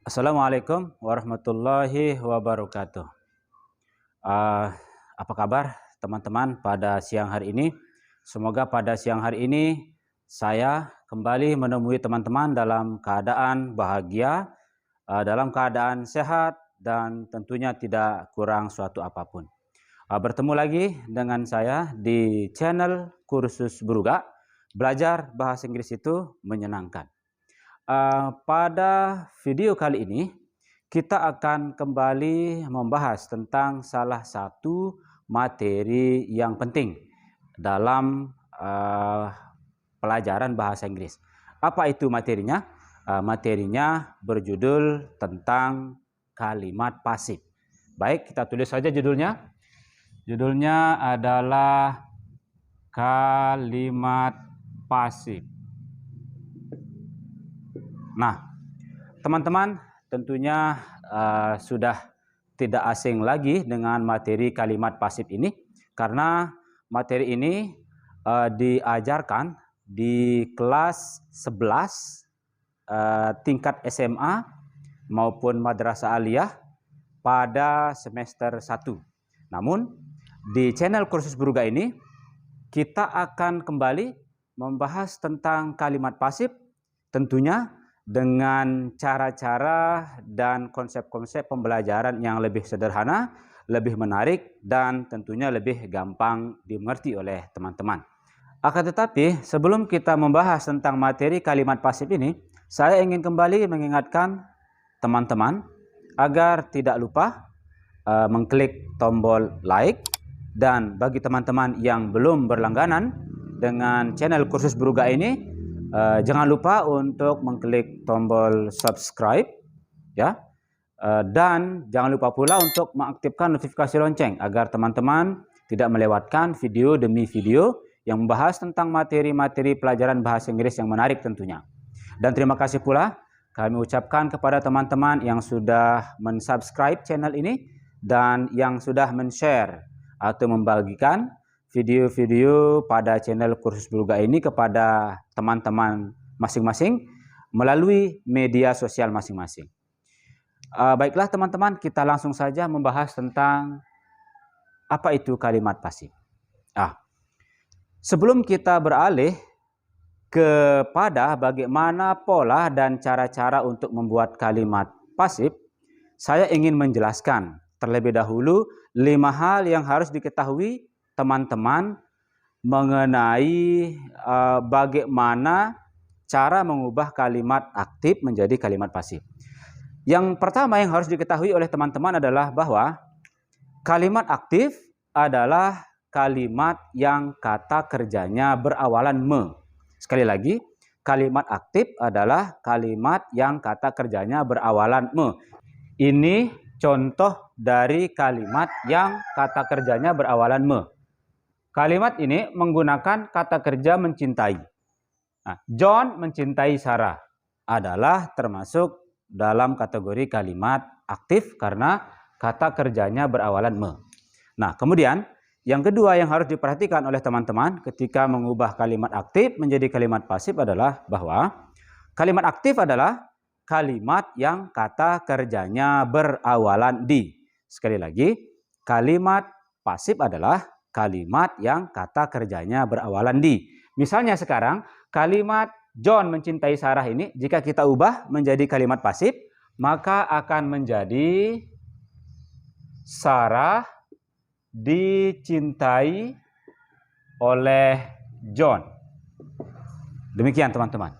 Assalamualaikum warahmatullahi wabarakatuh. Apa kabar teman-teman pada siang hari ini? Semoga pada siang hari ini saya kembali menemui teman-teman dalam keadaan bahagia, dalam keadaan sehat, dan tentunya tidak kurang suatu apapun. Bertemu lagi dengan saya di channel Kursus Bruga, belajar bahasa Inggris itu menyenangkan. Pada video kali ini kita akan kembali membahas tentang salah satu materi yang penting dalam pelajaran bahasa Inggris. Apa itu materinya? Materinya berjudul tentang kalimat pasif. Baik, kita tulis saja judulnya. Judulnya adalah kalimat pasif. Nah, teman-teman tentunya sudah tidak asing lagi dengan materi kalimat pasif ini, karena materi ini diajarkan di kelas 11 tingkat SMA maupun madrasah aliyah pada semester 1. Namun, di channel Kursus Bruga ini kita akan kembali membahas tentang kalimat pasif, tentunya dengan cara-cara dan konsep-konsep pembelajaran yang lebih sederhana, lebih menarik, dan tentunya lebih gampang dimengerti oleh teman-teman. Akan tetapi, sebelum kita membahas tentang materi kalimat pasif ini, saya ingin kembali mengingatkan teman-teman agar tidak lupa mengklik tombol like, dan bagi teman-teman yang belum berlangganan dengan channel Kursus Bruga ini, jangan lupa untuk mengklik tombol subscribe, ya, dan jangan lupa pula untuk mengaktifkan notifikasi lonceng agar teman-teman tidak melewatkan video demi video yang membahas tentang materi-materi pelajaran bahasa Inggris yang menarik tentunya. Dan terima kasih pula kami ucapkan kepada teman-teman yang sudah mensubscribe channel ini dan yang sudah men-share atau membagikan video-video pada channel Kursus Bruga ini kepada teman-teman masing-masing melalui media sosial masing-masing. Baiklah teman-teman, kita langsung saja membahas tentang apa itu kalimat pasif. Sebelum kita beralih kepada bagaimana pola dan cara-cara untuk membuat kalimat pasif, saya ingin menjelaskan terlebih dahulu 5 hal yang harus diketahui teman-teman mengenai bagaimana cara mengubah kalimat aktif menjadi kalimat pasif. Yang pertama yang harus diketahui oleh teman-teman adalah bahwa kalimat aktif adalah kalimat yang kata kerjanya berawalan me. Sekali lagi, kalimat aktif adalah kalimat yang kata kerjanya berawalan me. Ini contoh dari kalimat yang kata kerjanya berawalan me. Kalimat ini menggunakan kata kerja mencintai. John mencintai Sarah adalah termasuk dalam kategori kalimat aktif karena kata kerjanya berawalan me. Nah, kemudian yang kedua yang harus diperhatikan oleh teman-teman ketika mengubah kalimat aktif menjadi kalimat pasif adalah bahwa kalimat aktif adalah kalimat yang kata kerjanya berawalan di. Sekali lagi, kalimat pasif adalah kalimat yang kata kerjanya berawalan di. Misalnya sekarang, kalimat John mencintai Sarah ini, jika kita ubah menjadi kalimat pasif, maka akan menjadi Sarah dicintai oleh John. Demikian teman-teman.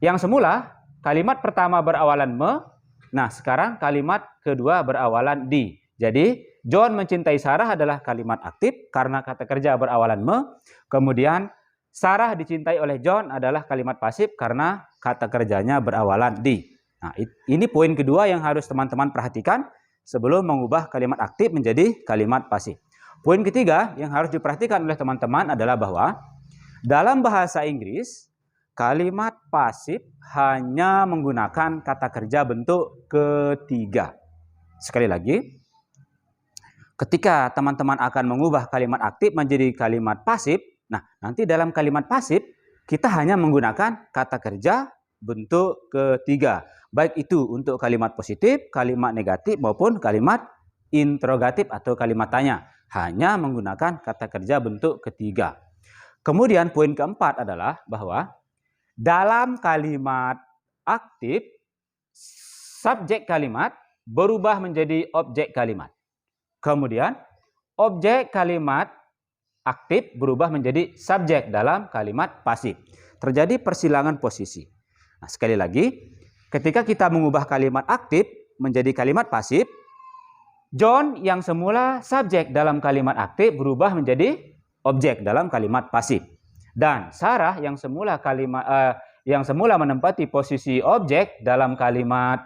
Yang semula, kalimat pertama berawalan me, nah sekarang kalimat kedua berawalan di. Jadi, John mencintai Sarah adalah kalimat aktif karena kata kerja berawalan me. Kemudian Sarah dicintai oleh John adalah kalimat pasif karena kata kerjanya berawalan di. Nah, ini poin kedua yang harus teman-teman perhatikan sebelum mengubah kalimat aktif menjadi kalimat pasif. Poin ketiga yang harus diperhatikan oleh teman-teman adalah bahwa dalam bahasa Inggris, kalimat pasif hanya menggunakan kata kerja bentuk ketiga. Sekali lagi, ketika teman-teman akan mengubah kalimat aktif menjadi kalimat pasif, nah nanti dalam kalimat pasif kita hanya menggunakan kata kerja bentuk ketiga. Baik itu untuk kalimat positif, kalimat negatif, maupun kalimat interrogatif atau kalimat tanya. Hanya menggunakan kata kerja bentuk ketiga. Kemudian poin keempat adalah bahwa dalam kalimat aktif, subjek kalimat berubah menjadi objek kalimat. Kemudian objek kalimat aktif berubah menjadi subjek dalam kalimat pasif. Terjadi persilangan posisi. Nah, sekali lagi, ketika kita mengubah kalimat aktif menjadi kalimat pasif, John yang semula subjek dalam kalimat aktif berubah menjadi objek dalam kalimat pasif. Dan Sarah yang semula menempati posisi objek dalam kalimat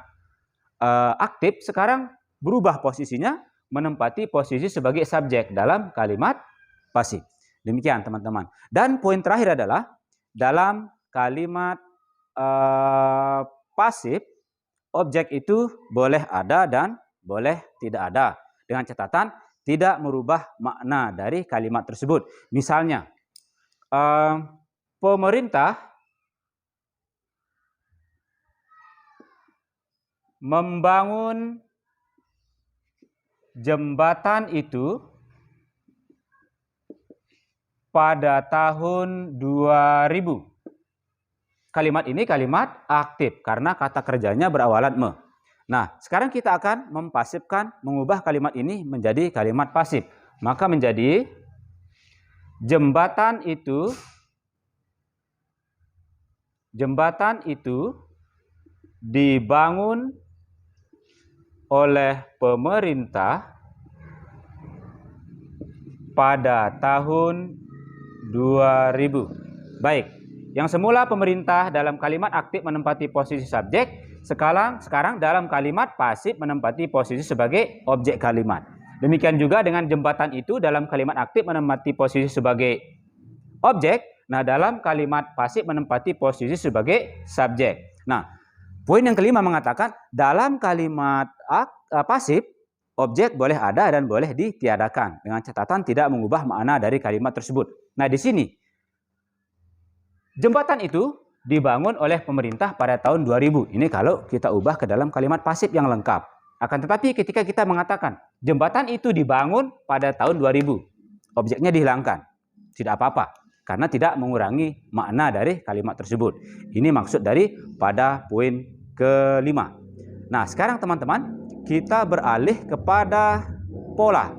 aktif sekarang berubah posisinya menempati posisi sebagai subjek dalam kalimat pasif. Demikian teman-teman. Dan poin terakhir adalah dalam kalimat pasif, objek itu boleh ada dan boleh tidak ada. Dengan catatan tidak merubah makna dari kalimat tersebut. Misalnya, pemerintah membangun jembatan itu pada tahun 2000. Kalimat ini kalimat aktif karena kata kerjanya berawalan me. Nah, sekarang kita akan mempasifkan, mengubah kalimat ini menjadi kalimat pasif. Maka menjadi jembatan itu dibangun oleh pemerintah pada tahun 2000. Baik, yang semula pemerintah dalam kalimat aktif menempati posisi subjek, sekarang dalam kalimat pasif menempati posisi sebagai objek kalimat. Demikian juga dengan jembatan itu dalam kalimat aktif menempati posisi sebagai objek, nah dalam kalimat pasif menempati posisi sebagai subjek. Nah, poin yang kelima mengatakan dalam kalimat pasif, objek boleh ada dan boleh ditiadakan dengan catatan tidak mengubah makna dari kalimat tersebut. Nah, di sini jembatan itu dibangun oleh pemerintah pada tahun 2000. Ini kalau kita ubah ke dalam kalimat pasif yang lengkap. Akan tetapi ketika kita mengatakan jembatan itu dibangun pada tahun 2000, objeknya dihilangkan. Tidak apa-apa, karena tidak mengurangi makna dari kalimat tersebut. Ini maksud dari pada poin kelima. Nah, sekarang teman-teman, kita beralih kepada pola.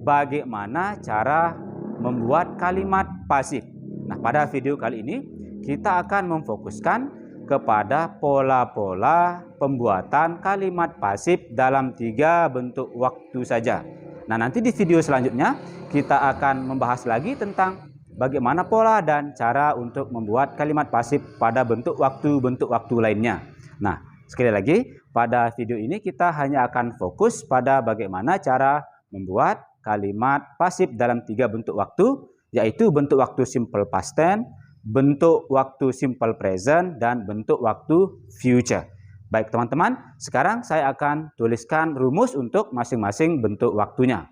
Bagaimana cara membuat kalimat pasif. Nah, pada video kali ini kita akan memfokuskan kepada pola-pola pembuatan kalimat pasif dalam 3 bentuk waktu saja. Nah, nanti di video selanjutnya kita akan membahas lagi tentang bagaimana pola dan cara untuk membuat kalimat pasif pada bentuk waktu lainnya. Nah, sekali lagi, pada video ini kita hanya akan fokus pada bagaimana cara membuat kalimat pasif dalam 3 bentuk waktu, yaitu bentuk waktu simple past tense, bentuk waktu simple present, dan bentuk waktu future. Baik teman-teman, sekarang saya akan tuliskan rumus untuk masing-masing bentuk waktunya.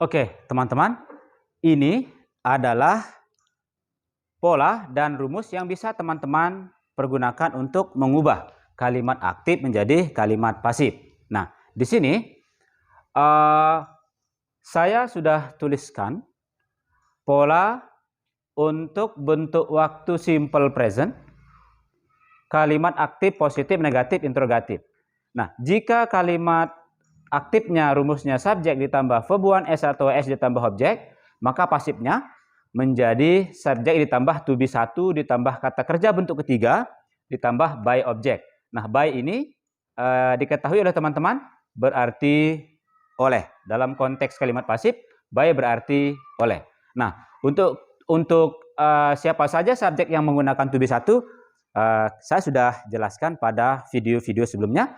Oke teman-teman, ini adalah pola dan rumus yang bisa teman-teman pergunakan untuk mengubah kalimat aktif menjadi kalimat pasif. Nah, di sini saya sudah tuliskan pola untuk bentuk waktu simple present, kalimat aktif, positif, negatif, interrogatif. Nah, jika kalimat aktifnya rumusnya subjek ditambah verb 1 S atau S ditambah objek, maka pasifnya menjadi subjek ditambah to be 1 ditambah kata kerja bentuk ketiga ditambah by objek. Nah, by ini diketahui oleh teman-teman berarti oleh. Dalam konteks kalimat pasif, by berarti oleh. Nah, untuk siapa saja subjek yang menggunakan to be 1, saya sudah jelaskan pada video-video sebelumnya.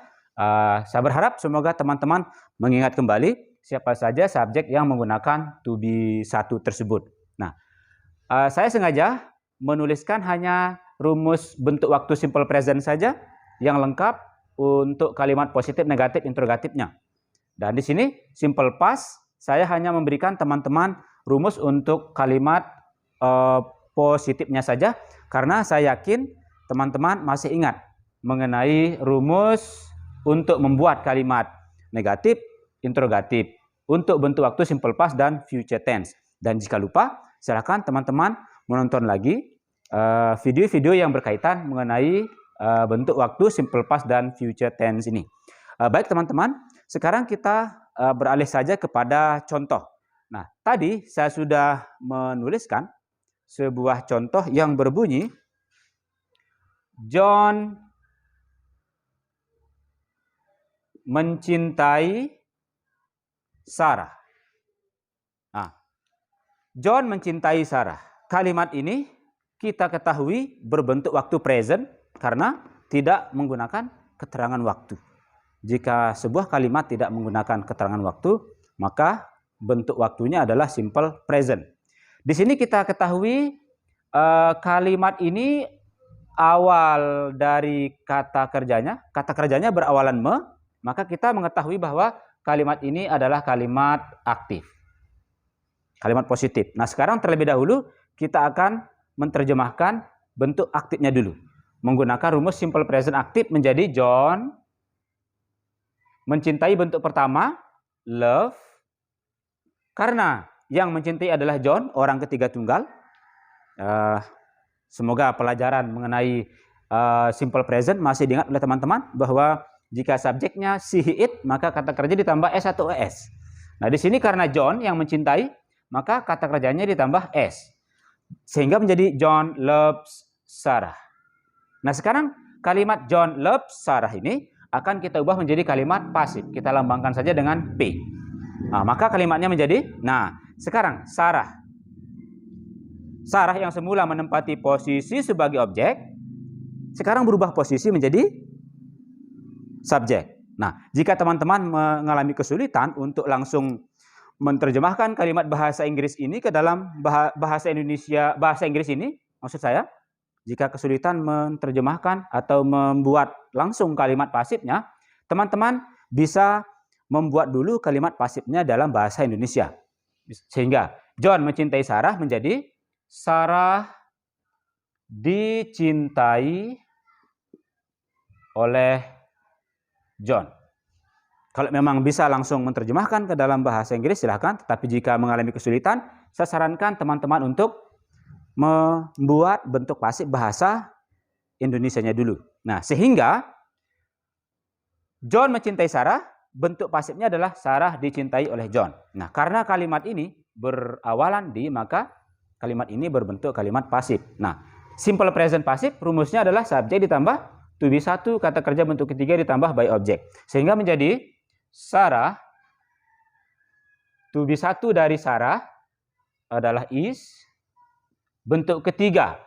Saya berharap semoga teman-teman mengingat kembali siapa saja subjek yang menggunakan to be 1 tersebut. Nah, saya sengaja menuliskan hanya rumus bentuk waktu simple present saja yang lengkap untuk kalimat positif, negatif, interrogatifnya. Dan di sini simple past saya hanya memberikan teman-teman rumus untuk kalimat positifnya saja, karena saya yakin teman-teman masih ingat mengenai rumus untuk membuat kalimat negatif, interrogatif untuk bentuk waktu simple past dan future tense. Dan jika lupa, silakan teman-teman menonton lagi video-video yang berkaitan mengenai bentuk waktu simple past dan future tense ini. Baik teman-teman, sekarang kita beralih saja kepada contoh. Nah, tadi saya sudah menuliskan sebuah contoh yang berbunyi John mencintai Sarah. Nah, John mencintai Sarah. Kalimat ini kita ketahui berbentuk waktu present karena tidak menggunakan keterangan waktu. Jika sebuah kalimat tidak menggunakan keterangan waktu, maka bentuk waktunya adalah simple present. Di sini kita ketahui kalimat ini awal dari kata kerjanya berawalan me, maka kita mengetahui bahwa kalimat ini adalah kalimat aktif. Kalimat positif. Nah, sekarang terlebih dahulu kita akan menerjemahkan bentuk aktifnya dulu. Menggunakan rumus simple present aktif menjadi John mencintai bentuk pertama, love. Karena yang mencintai adalah John, orang ketiga tunggal. Semoga pelajaran mengenai simple present masih diingat oleh teman-teman bahwa jika subjeknya she, it, maka kata kerja ditambah s atau es. Nah, di sini karena John yang mencintai, maka kata kerjanya ditambah s. Sehingga menjadi John loves Sarah. Nah, sekarang kalimat John loves Sarah ini akan kita ubah menjadi kalimat pasif. Kita lambangkan saja dengan P. Nah, maka kalimatnya menjadi, nah, sekarang Sarah. Sarah yang semula menempati posisi sebagai objek, sekarang berubah posisi menjadi subjek. Nah, jika teman-teman mengalami kesulitan untuk langsung menerjemahkan kalimat bahasa Inggris ini ke dalam bahasa Inggris ini, maksud saya, jika kesulitan menerjemahkan atau membuat langsung kalimat pasifnya, teman-teman bisa membuat dulu kalimat pasifnya dalam bahasa Indonesia. Sehingga John mencintai Sarah menjadi Sarah dicintai oleh John. Kalau memang bisa langsung menerjemahkan ke dalam bahasa Inggris silahkan, tetapi jika mengalami kesulitan, saya sarankan teman-teman untuk membuat bentuk pasif bahasa Indonesianya dulu. Nah, sehingga John mencintai Sarah, bentuk pasifnya adalah Sarah dicintai oleh John. Nah, karena kalimat ini berawalan di, maka kalimat ini berbentuk kalimat pasif. Nah, simple present pasif rumusnya adalah subjek ditambah to be satu, kata kerja bentuk ketiga ditambah by object. Sehingga menjadi Sarah, to be satu dari Sarah adalah is, bentuk ketiga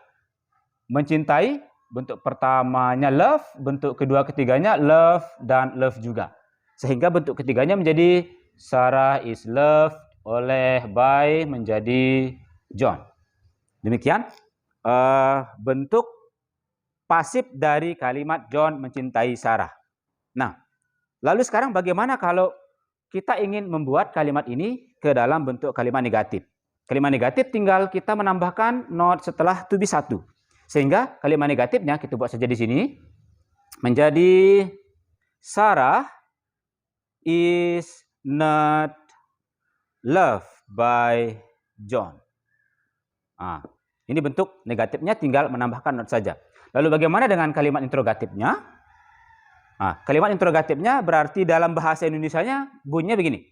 mencintai, bentuk pertamanya love, bentuk kedua ketiganya love dan love juga. Sehingga bentuk ketiganya menjadi Sarah is loved oleh by menjadi John. Demikian bentuk pasif dari kalimat John mencintai Sarah. Nah, lalu sekarang bagaimana kalau kita ingin membuat kalimat ini ke dalam bentuk kalimat negatif? Kalimat negatif tinggal kita menambahkan not setelah to be satu. Sehingga kalimat negatifnya kita buat saja di sini menjadi Sarah is not loved by John. Nah, ini bentuk negatifnya tinggal menambahkan not saja. Lalu bagaimana dengan kalimat interrogatifnya? Nah, kalimat interrogatifnya berarti dalam bahasa Indonesianya bunyinya begini.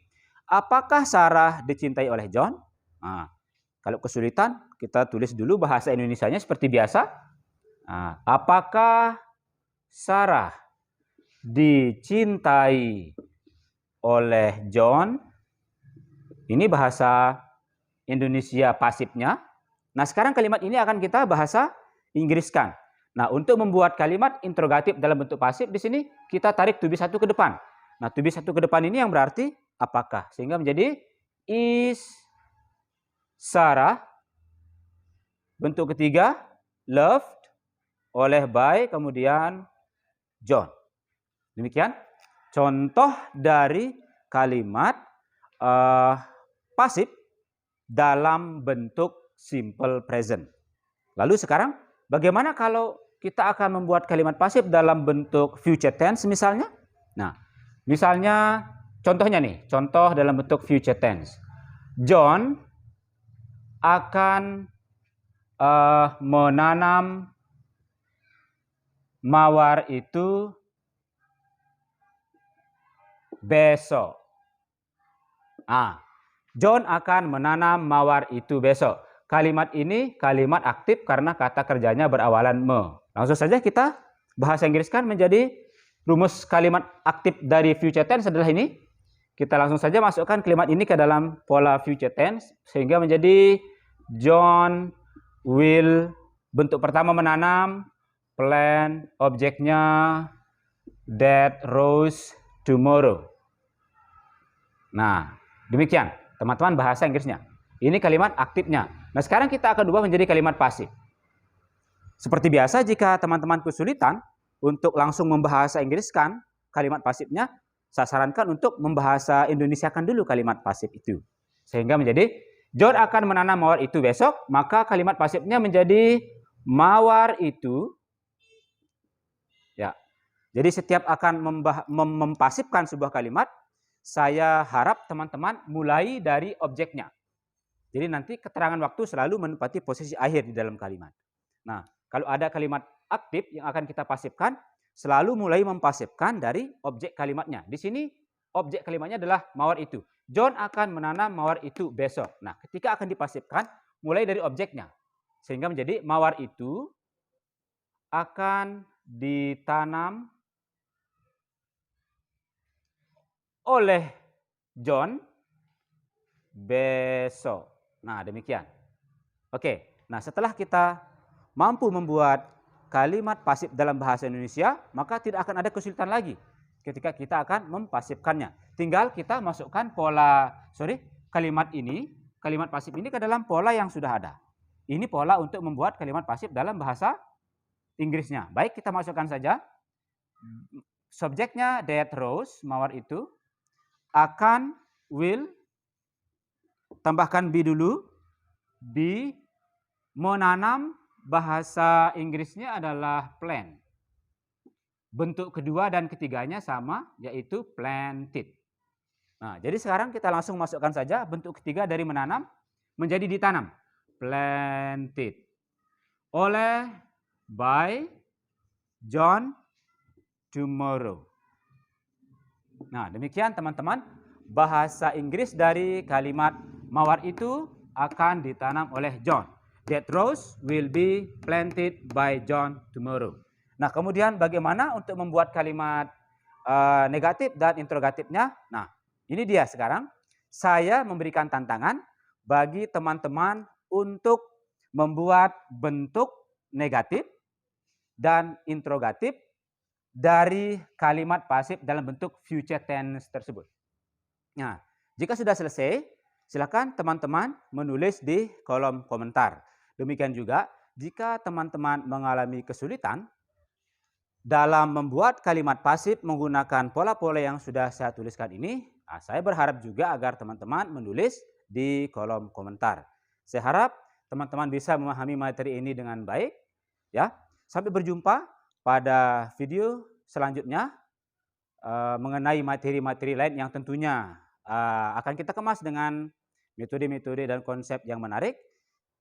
Apakah Sarah dicintai oleh John? Nah, kalau kesulitan kita tulis dulu bahasa Indonesianya seperti biasa. Nah, apakah Sarah dicintai oleh John? Ini bahasa Indonesia pasifnya. Nah, sekarang kalimat ini akan kita bahasa Inggriskan. Nah, untuk membuat kalimat interrogatif dalam bentuk pasif di sini kita tarik to be satu ke depan. Nah, to be satu ke depan ini yang berarti apakah, sehingga menjadi is Sarah, bentuk ketiga loved oleh by kemudian John. Demikian contoh dari kalimat pasif dalam bentuk simple present. Lalu sekarang bagaimana kalau kita akan membuat kalimat pasif dalam bentuk future tense misalnya. Nah, misalnya contohnya nih, contoh dalam bentuk future tense. John akan menanam mawar itu besok. John akan menanam mawar itu besok. Kalimat ini kalimat aktif karena kata kerjanya berawalan me. Langsung saja kita bahasa Inggriskan menjadi rumus kalimat aktif dari future tense adalah ini. Kita langsung saja masukkan kalimat ini ke dalam pola future tense sehingga menjadi John will, bentuk pertama menanam, plant, objeknya that rose tomorrow. Nah, demikian teman-teman bahasa Inggrisnya. Ini kalimat aktifnya. Nah, sekarang kita akan ubah menjadi kalimat pasif. Seperti biasa, jika teman-teman kesulitan untuk langsung membahasa Inggriskan kalimat pasifnya, saya sarankan untuk membahasa Indonesiakan dulu kalimat pasif itu. Sehingga menjadi, John akan menanam mawar itu besok, maka kalimat pasifnya menjadi mawar itu. Ya. Jadi setiap akan mempasifkan sebuah kalimat, saya harap teman-teman mulai dari objeknya. Jadi nanti keterangan waktu selalu menempati posisi akhir di dalam kalimat. Nah, kalau ada kalimat aktif yang akan kita pasifkan, selalu mulai mempasifkan dari objek kalimatnya. Di sini objek kalimatnya adalah mawar itu. John akan menanam mawar itu besok. Nah, ketika akan dipasifkan, mulai dari objeknya. Sehingga menjadi mawar itu akan ditanam oleh John besok. Nah, demikian. Oke, nah setelah kita mampu membuat kalimat pasif dalam bahasa Indonesia, maka tidak akan ada kesulitan lagi ketika kita akan mempasifkannya. Tinggal kita masukkan kalimat pasif ini ke dalam pola yang sudah ada. Ini pola untuk membuat kalimat pasif dalam bahasa Inggrisnya. Baik, kita masukkan saja. Subjeknya that rose, mawar itu, akan, will, tambahkan be dulu, be, menanam, bahasa Inggrisnya adalah plant. Bentuk kedua dan ketiganya sama, yaitu planted. Nah, jadi sekarang kita langsung masukkan saja bentuk ketiga dari menanam menjadi ditanam. Planted. Oleh, by, John, tomorrow. Nah, demikian teman-teman bahasa Inggris dari kalimat mawar itu akan ditanam oleh John. That rose will be planted by John tomorrow. Nah, kemudian bagaimana untuk membuat kalimat negatif dan interrogatifnya? Nah, ini dia sekarang. Saya memberikan tantangan bagi teman-teman untuk membuat bentuk negatif dan interrogatif dari kalimat pasif dalam bentuk future tense tersebut. Nah, jika sudah selesai, silakan teman-teman menulis di kolom komentar. Demikian juga, jika teman-teman mengalami kesulitan dalam membuat kalimat pasif menggunakan pola-pola yang sudah saya tuliskan ini, saya berharap juga agar teman-teman menulis di kolom komentar. Saya harap teman-teman bisa memahami materi ini dengan baik. Ya, sampai berjumpa pada video selanjutnya mengenai materi-materi lain yang tentunya akan kita kemas dengan metode-metode dan konsep yang menarik.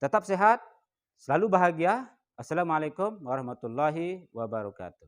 Tetap sehat, selalu bahagia. Assalamualaikum warahmatullahi wabarakatuh.